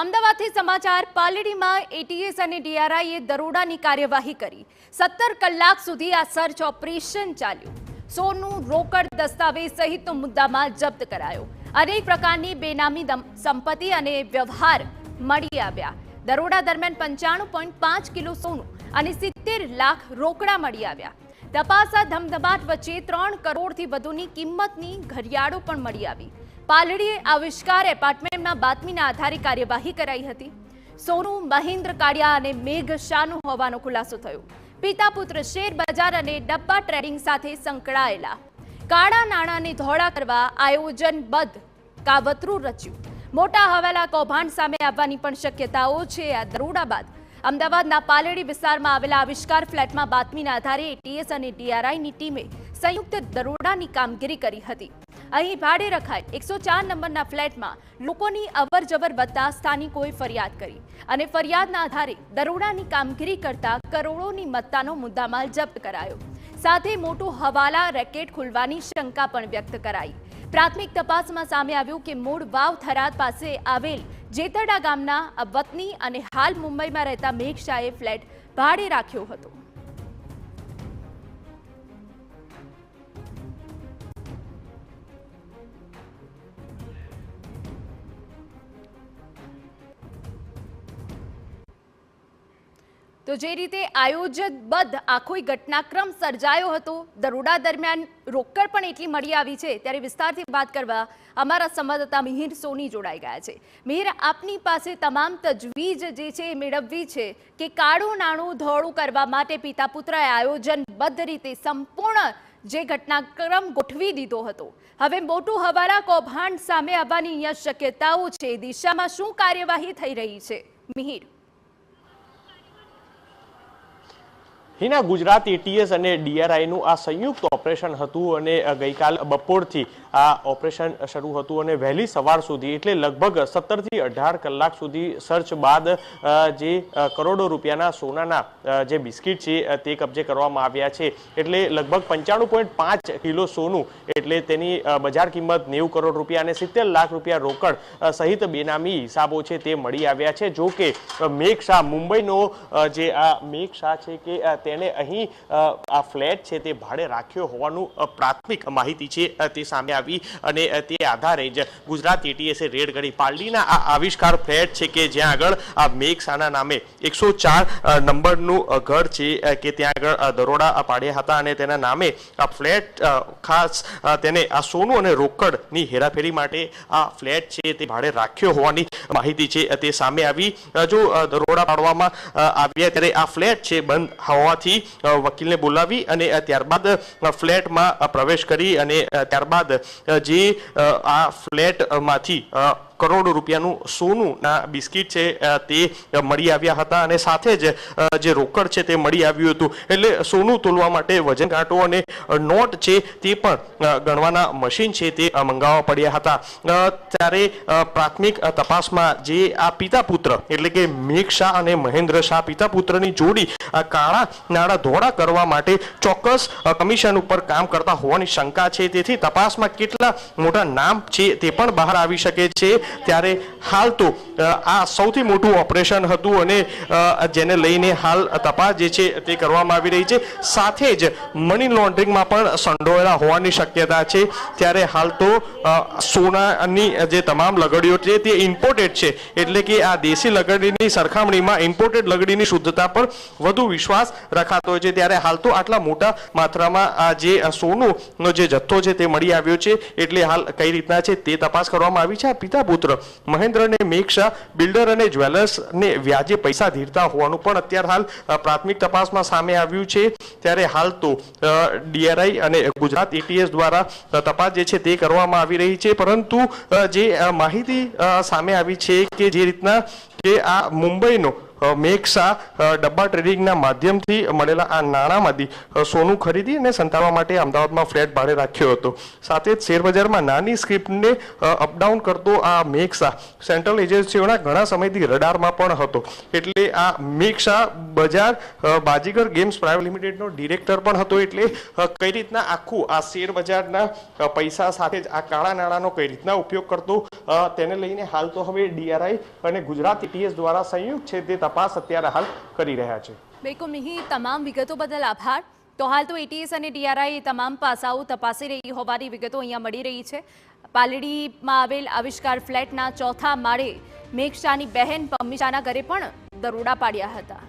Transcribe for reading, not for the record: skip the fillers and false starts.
અમદાવાદથી સમાચાર પાલડીમાં એટીએસ અને ડીઆરઆઈએ દરોડાની કાર્યવાહી કરી 17 કલાક સુધી આ સર્ચ ઓપરેશન ચાલ્યું। સોનું, રોકડ, દસ્તાવેજ સહિતનો મુદ્દામાલ જપ્ત કરાયો। અનેક પ્રકારની બેનામી સંપત્તિ અને વ્યવહાર મળી આવ્યા। દરોડા દરમિયાન 95.5 કિલો સોનું અને 70 લાખ રોકડા મળી આવ્યા। તપાસના ધમધમાટ વચ્ચે 3 કરોડથી વધુની કિંમતની ઘડિયાળો પણ મળી આવી। પાલડી આવિષ્કાર એપાર્ટમેન્ટમાં બાતમીના આધારે કાર્યવાહી કરાઈ હતી। સોનું મહેન્દ્ર કાળિયા અને મેઘ શાહનું હોવાનો ખુલાસો થયો। પિતા પુત્ર શેર બજાર અને ડબ્બા ટ્રેડિંગ સાથે સંકળાયેલા કાળા નાણાંને ધોળા કરવા આયોજનબદ્ધ કાવતરું રચ્યું। મોટા હવાલા કૌભાંડ સામે આવવાની પણ શક્યતાઓ છે। આ દરોડા બાદ અમદાવાદના પાલડી વિસ્તારમાં આવેલા આવિષ્કાર ફ્લેટમાં બાતમીના આધારે એટીએસ અને ડીઆરઆઈની ટીમે સંયુક્ત દરોડાની કામગીરી કરી હતી। અહીં ભાડે રખાય 104 નંબરના ફ્લેટમાં લોકોની અવરજવર વધતા સ્થાનિકોએ ફરિયાદ કરી અને ફરિયાદના આધારે દરોડાની કામગીરી કરતા કરોડોની મત્તાનો મુદ્દામાલ જપ્ત કરાયો। સાથે મોટું હવાલા રેકેટ ખુલવાની શંકા પણ વ્યક્ત કરાઈ। પ્રાથમિક તપાસમાં સામે આવ્યું કે મૂળ વાવ થરાદ પાસે આવેલ જેતરડા ગામના વતની અને હાલ મુંબઈમાં રહેતા મેઘ શાહે ફ્લેટ ભાડે રાખ્યો હતો। તો જે રીતે આયોજનબદ્ધ આખો ઘટનાક્રમ સર્જાયો હતો, દરોડા દરમિયાન રોકડ પણ એટલી મળી આવી છે, ત્યારે વિસ્તારથી વાત કરવા અમારા સંવાદદાતા મિહિર સોની જોડાઈ ગયા છે। મિહિર, આપની પાસે તમામ તજવીજ જે છે એ મેળવવી છે કે કાળું નાણું ધોળું કરવા માટે પિતા પુત્રએ આયોજનબદ્ધ રીતે સંપૂર્ણ જે ઘટનાક્રમ ગોઠવી દીધો હતો। હવે મોટું હવાલા કૌભાંડ સામે આવવાની અહીંયા શક્યતાઓ છે, દિશામાં શું કાર્યવાહી થઈ રહી છે મિહિર? હિના, ગુજરાત એટીએસ અને ડીઆરઆઈનું આ સંયુક્ત ઓપરેશન હતું અને ગઈકાલ બપોરથી આ ઓપરેશન શરૂ હતું અને વહેલી સવાર સુધી એટલે લગભગ 17 થી 18 કલાક સુધી સર્ચ બાદ જે કરોડો રૂપિયાના સોનાના જે બિસ્કિટ છે તે કબજે કરવામાં આવ્યા છે। એટલે લગભગ 95.5 કિલો સોનું એટલે તેની બજાર કિંમત 90 કરોડ રૂપિયા અને 70 લાખ રૂપિયા રોકડ સહિત બેનામી હિસાબો છે તે મળી આવ્યા છે। જો કે મેઘ શાહ, મુંબઈનો જે આ મેઘ શાહ છે કે તેને અહીં આ ફ્લેટ છે તે ભાડે રાખ્યો હોવાનું પ્રાથમિક માહિતી છે તે સામે આવી અને તે આધારે જ ગુજરાત એટીએસે રેડ કરી પાલડીના આ આવિષ્કાર ફ્લેટ છે કે જ્યાં આગળ આ મેઘ શાહના નામે 104 નંબરનું ઘર છે કે ત્યાં આગળ દરોડા પાડ્યા હતા અને તેના નામે આ ફ્લેટ ખાસ તેને આ સોનું અને રોકડની હેરાફેરી માટે આ ફ્લેટ છે તે ભાડે રાખ્યો હોવાની માહિતી છે તે સામે આવી। જો દરોડા પાડવામાં આવ્યા ત્યારે આ ફ્લેટ છે બંધ હોવાથી વકીલને બોલાવી અને ત્યારબાદ ફ્લેટમાં પ્રવેશ કરી અને ત્યારબાદ જે આ ફ્લેટમાંથી કરોડો રૂપિયાનું સોનુંના બિસ્કિટ છે તે મળી આવ્યા હતા અને સાથે જ જે રોકડ છે તે મળી આવ્યું હતું। એટલે સોનું તોલવા માટે વજન કાંટો અને નોટ છે તે પણ ગણવાના મશીન છે તે મંગાવવા પડ્યા હતા। ત્યારે પ્રાથમિક તપાસમાં જે આ પિતા પુત્ર એટલે કે મેઘ શાહ અને મહેન્દ્ર શાહ પિતા પુત્રની જોડી કાળા નાણાં ધોળા કરવા માટે ચોક્કસ કમિશન ઉપર કામ કરતા હોવાની શંકા છે। તેથી તપાસમાં કેટલા મોટા નામ છે તે પણ બહાર આવી શકે છે। ત્યારે હાલ તો આ સૌથી મોટું ઓપરેશન હતું અને જેને લઈને હાલ તપાસ જે છે તે કરવામાં આવી રહી છે। સાથે જ મની લોન્ડરિંગમાં પણ સંડોવાયેલા હોવાની શક્યતા છે। ત્યારે હાલ તો સોનાની જે તમામ લગડીઓ છે તે ઇમ્પોર્ટેડ છે, એટલે કે આ દેશી લગડીની સરખામણીમાં ઇમ્પોર્ટેડ લગડીની શુદ્ધતા પર વધુ વિશ્વાસ રખાતો હોય છે। ત્યારે હાલ તો આટલા મોટા માત્રામાં આ જે સોનુનો જે જથ્થો છે તે મળી આવ્યો છે, એટલે હાલ કઈ રીતના છે તે તપાસ કરવામાં આવી છે। પિતા પુત્ર મહેન્દ્ર અને મેઘ શાહ બિલ્ડર અને જ્વેલર્સને વ્યાજે પૈસા ધીરતા હોવાનું પણ અત્યારે હાલ પ્રાથમિક તપાસમાં સામે આવ્યું છે। ત્યારે હાલ તો ડીઆરઆઈ અને ગુજરાત એટીએસ દ્વારા તપાસ જે છે તે કરવામાં આવી રહી છે, પરંતુ જે માહિતી સામે આવી છે કે જે રીતના કે આ મુંબઈનો મેઘ શાહ ડબ્બા ટ્રેડિંગના માધ્યમથી મળેલા આ નાણાંમાંથી સોનું ખરીદી અને સંતાડવા માટે અમદાવાદમાં ફ્લેટ ભાડે રાખ્યો હતો। સાથે જ શેરબજારમાં નાની સ્ક્રિપ્ટને અપડાઉન કરતો આ મેઘ શાહ સેન્ટ્રલ એજન્સીઓના ઘણા સમયથી રડારમાં પણ હતો। એટલે આ મેઘ શાહ બજાર બાજીગર ગેમ્સ પ્રાઇવેટ લિમિટેડનો ડિરેક્ટર પણ હતો। એટલે કઈ રીતના આખું આ શેરબજારના પૈસા સાથે જ આ કાળા નાણાંનો કઈ રીતના ઉપયોગ કરતો તેને લઈને હાલ તો હવે DRI અને ગુજરાત ATS દ્વારા સંયુક્ત છે તે તપાસ અત્યારે હાલ કરી રહ્યા છે. બિલકુલ મિહિર, તમામ વિગતો બદલ આભાર. તો હાલ તો ATS અને DRI તમામ પાસાઓ તપાસી રહી હોવાની વિગતો અહીંયા મળી રહી છે. પાલડીમાં આવેલ આવિષ્કાર ફ્લેટના ચોથા માળે મેઘશાની બહેન પમ્મીશાના ઘરે પણ દરોડા પાડ્યા હતા.